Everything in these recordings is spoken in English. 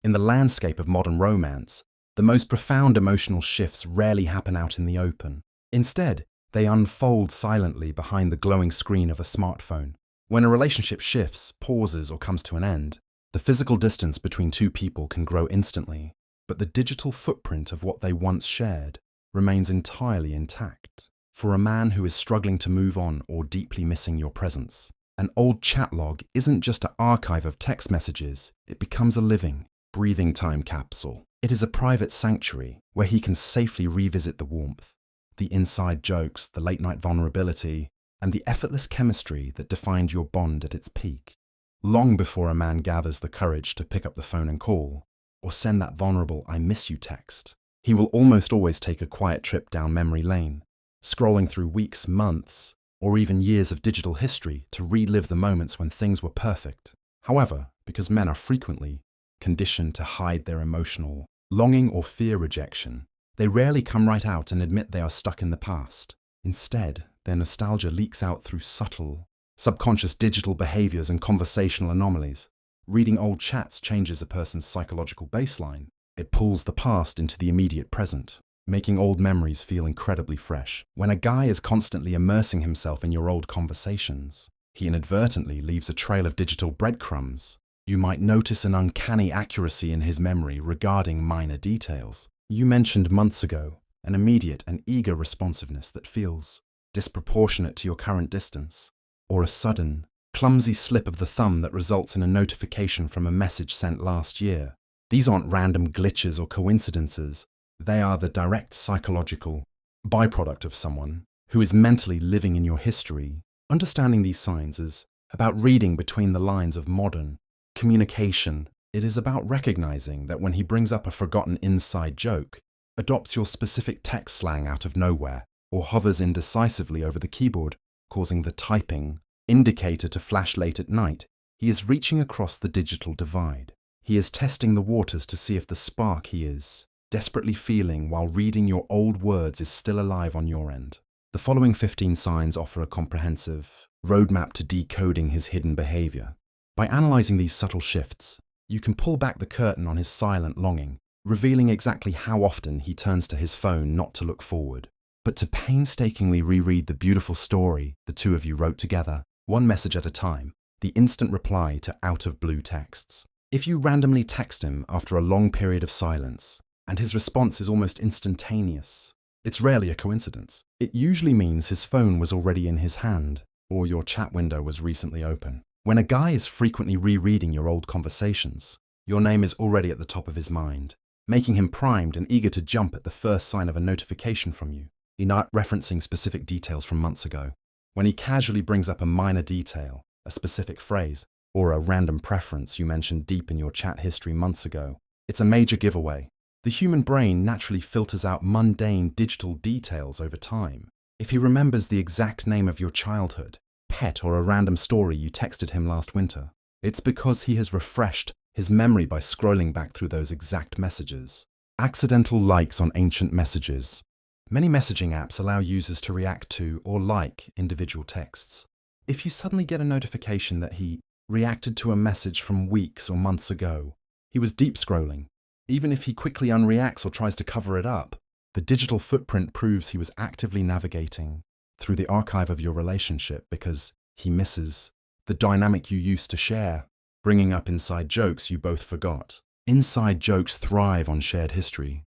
In the landscape of modern romance, the most profound emotional shifts rarely happen out in the open. Instead, they unfold silently behind the glowing screen of a smartphone. When a relationship shifts, pauses, or comes to an end, the physical distance between two people can grow instantly, but the digital footprint of what they once shared remains entirely intact. For a man who is struggling to move on or deeply missing your presence, an old chat log isn't just an archive of text messages, it becomes a living, breathing time capsule. It is a private sanctuary where he can safely revisit the warmth, the inside jokes, the late-night vulnerability, and the effortless chemistry that defined your bond at its peak. Long before a man gathers the courage to pick up the phone and call, or send that vulnerable "I miss you" text, he will almost always take a quiet trip down memory lane, scrolling through weeks, months, or even years of digital history to relive the moments when things were perfect. However, because men are frequently conditioned to hide their emotional longing or fear rejection, they rarely come right out and admit they are stuck in the past. Instead, their nostalgia leaks out through subtle, subconscious digital behaviors and conversational anomalies. Reading old chats changes a person's psychological baseline. It pulls the past into the immediate present, making old memories feel incredibly fresh. When a guy is constantly immersing himself in your old conversations, he inadvertently leaves a trail of digital breadcrumbs. You might notice an uncanny accuracy in his memory regarding minor details. You mentioned months ago an immediate and eager responsiveness that feels disproportionate to your current distance, or a sudden, clumsy slip of the thumb that results in a notification from a message sent last year. These aren't random glitches or coincidences. They are the direct psychological byproduct of someone who is mentally living in your history. Understanding these signs is about reading between the lines of modern communication. It is about recognizing that when he brings up a forgotten inside joke, adopts your specific text slang out of nowhere, or hovers indecisively over the keyboard, causing the typing indicator to flash late at night, he is reaching across the digital divide. He is testing the waters to see if the spark he is desperately feeling while reading your old words is still alive on your end. The following 15 signs offer a comprehensive roadmap to decoding his hidden behavior. By analyzing these subtle shifts, you can pull back the curtain on his silent longing, revealing exactly how often he turns to his phone not to look forward, but to painstakingly reread the beautiful story the two of you wrote together, one message at a time, the instant reply to out-of-blue texts. If you randomly text him after a long period of silence, and his response is almost instantaneous, it's rarely a coincidence. It usually means his phone was already in his hand, or your chat window was recently open. When a guy is frequently rereading your old conversations, your name is already at the top of his mind, making him primed and eager to jump at the first sign of a notification from you. He's not referencing specific details from months ago. When he casually brings up a minor detail, a specific phrase, or a random preference you mentioned deep in your chat history months ago, it's a major giveaway. The human brain naturally filters out mundane digital details over time. If he remembers the exact name of your childhood, pet, or a random story you texted him last winter, it's because he has refreshed his memory by scrolling back through those exact messages. Accidental likes on ancient messages. Many messaging apps allow users to react to or like individual texts. If you suddenly get a notification that he reacted to a message from weeks or months ago, he was deep scrolling. Even if he quickly unreacts or tries to cover it up, the digital footprint proves he was actively navigating through the archive of your relationship because he misses the dynamic you used to share, bringing up inside jokes you both forgot. Inside jokes thrive on shared history,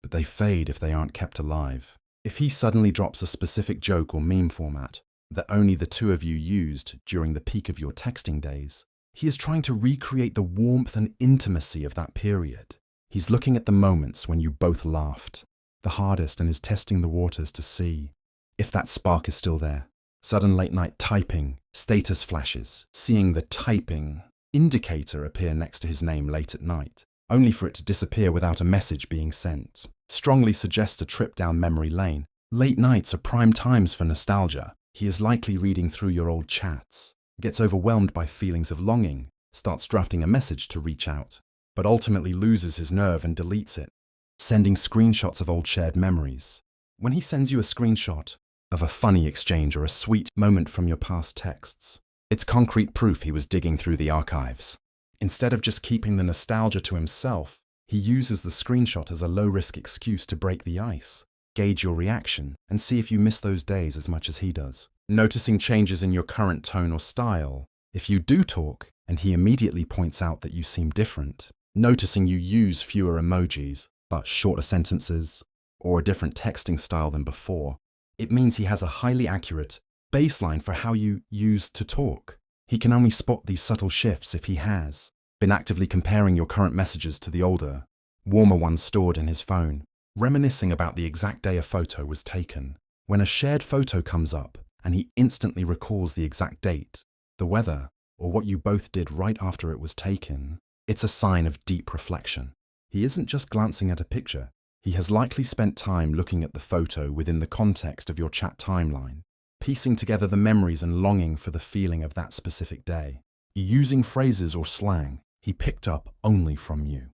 but they fade if they aren't kept alive. If he suddenly drops a specific joke or meme format that only the two of you used during the peak of your texting days, he is trying to recreate the warmth and intimacy of that period. He's looking at the moments when you both laughed the hardest and is testing the waters to see if that spark is still there. Sudden late-night typing, status flashes, seeing the typing indicator appear next to his name late at night, only for it to disappear without a message being sent, strongly suggests a trip down memory lane. Late nights are prime times for nostalgia. He is likely reading through your old chats, gets overwhelmed by feelings of longing, starts drafting a message to reach out, but ultimately loses his nerve and deletes it, sending screenshots of old shared memories. When he sends you a screenshot of a funny exchange or a sweet moment from your past texts, it's concrete proof he was digging through the archives. Instead of just keeping the nostalgia to himself, he uses the screenshot as a low-risk excuse to break the ice, gauge your reaction, and see if you miss those days as much as he does. Noticing changes in your current tone or style. If you do talk, and he immediately points out that you seem different. Noticing you use fewer emojis, but shorter sentences, or a different texting style than before. It means he has a highly accurate baseline for how you used to talk. He can only spot these subtle shifts if he has been actively comparing your current messages to the older, warmer ones stored in his phone, reminiscing about the exact day a photo was taken. When a shared photo comes up and he instantly recalls the exact date, the weather, or what you both did right after it was taken, it's a sign of deep reflection. He isn't just glancing at a picture. He has likely spent time looking at the photo within the context of your chat timeline, piecing together the memories and longing for the feeling of that specific day, using phrases or slang he picked up only from you.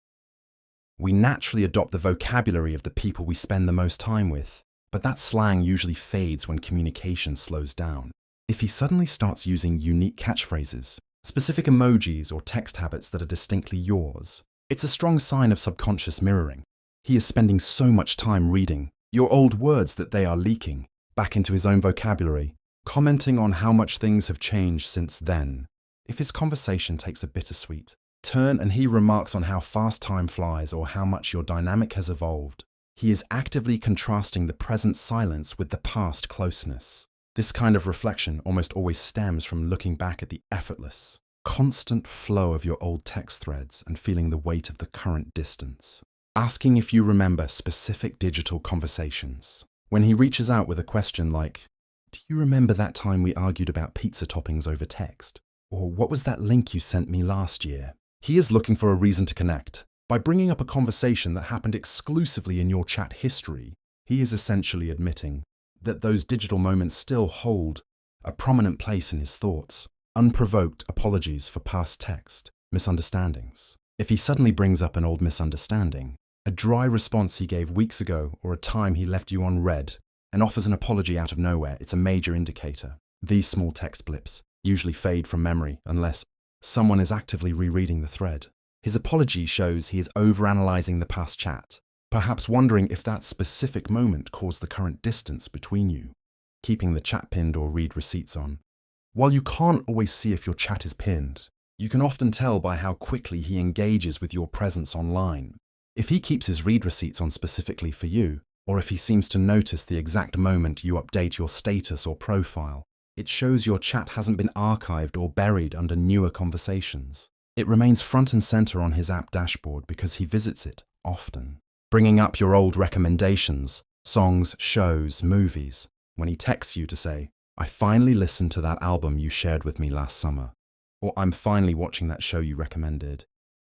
We naturally adopt the vocabulary of the people we spend the most time with, but that slang usually fades when communication slows down. If he suddenly starts using unique catchphrases, specific emojis or text habits that are distinctly yours, it's a strong sign of subconscious mirroring. He is spending so much time reading your old words that they are leaking back into his own vocabulary, commenting on how much things have changed since then. If his conversation takes a bittersweet turn and he remarks on how fast time flies or how much your dynamic has evolved, he is actively contrasting the present silence with the past closeness. This kind of reflection almost always stems from looking back at the effortless, constant flow of your old text threads and feeling the weight of the current distance. Asking if you remember specific digital conversations. When he reaches out with a question like, "Do you remember that time we argued about pizza toppings over text?" Or "What was that link you sent me last year?" He is looking for a reason to connect. By bringing up a conversation that happened exclusively in your chat history, he is essentially admitting that those digital moments still hold a prominent place in his thoughts. Unprovoked apologies for past text misunderstandings. If he suddenly brings up an old misunderstanding, a dry response he gave weeks ago or a time he left you on read, and offers an apology out of nowhere, it's a major indicator. These small text blips usually fade from memory unless someone is actively rereading the thread. His apology shows he is overanalyzing the past chat, perhaps wondering if that specific moment caused the current distance between you, keeping the chat pinned or read receipts on. While you can't always see if your chat is pinned, you can often tell by how quickly he engages with your presence online. If he keeps his read receipts on specifically for you, or if he seems to notice the exact moment you update your status or profile, it shows your chat hasn't been archived or buried under newer conversations. It remains front and center on his app dashboard because he visits it often. Bringing up your old recommendations, songs, shows, movies, when he texts you to say, "I finally listened to that album you shared with me last summer," or "I'm finally watching that show you recommended."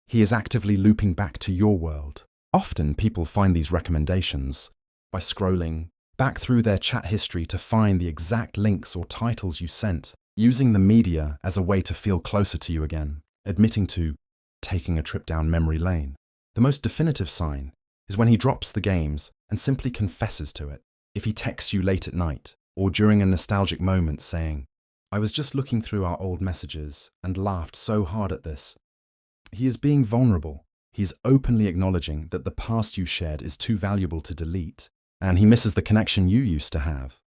He is actively looping back to your world. Often people find these recommendations by scrolling back through their chat history to find the exact links or titles you sent, using the media as a way to feel closer to you again, admitting to taking a trip down memory lane. The most definitive sign is when he drops the games and simply confesses to it. If he texts you late at night or during a nostalgic moment saying, "I was just looking through our old messages and laughed so hard at this," he is being vulnerable. He is openly acknowledging that the past you shared is too valuable to delete, and he misses the connection you used to have.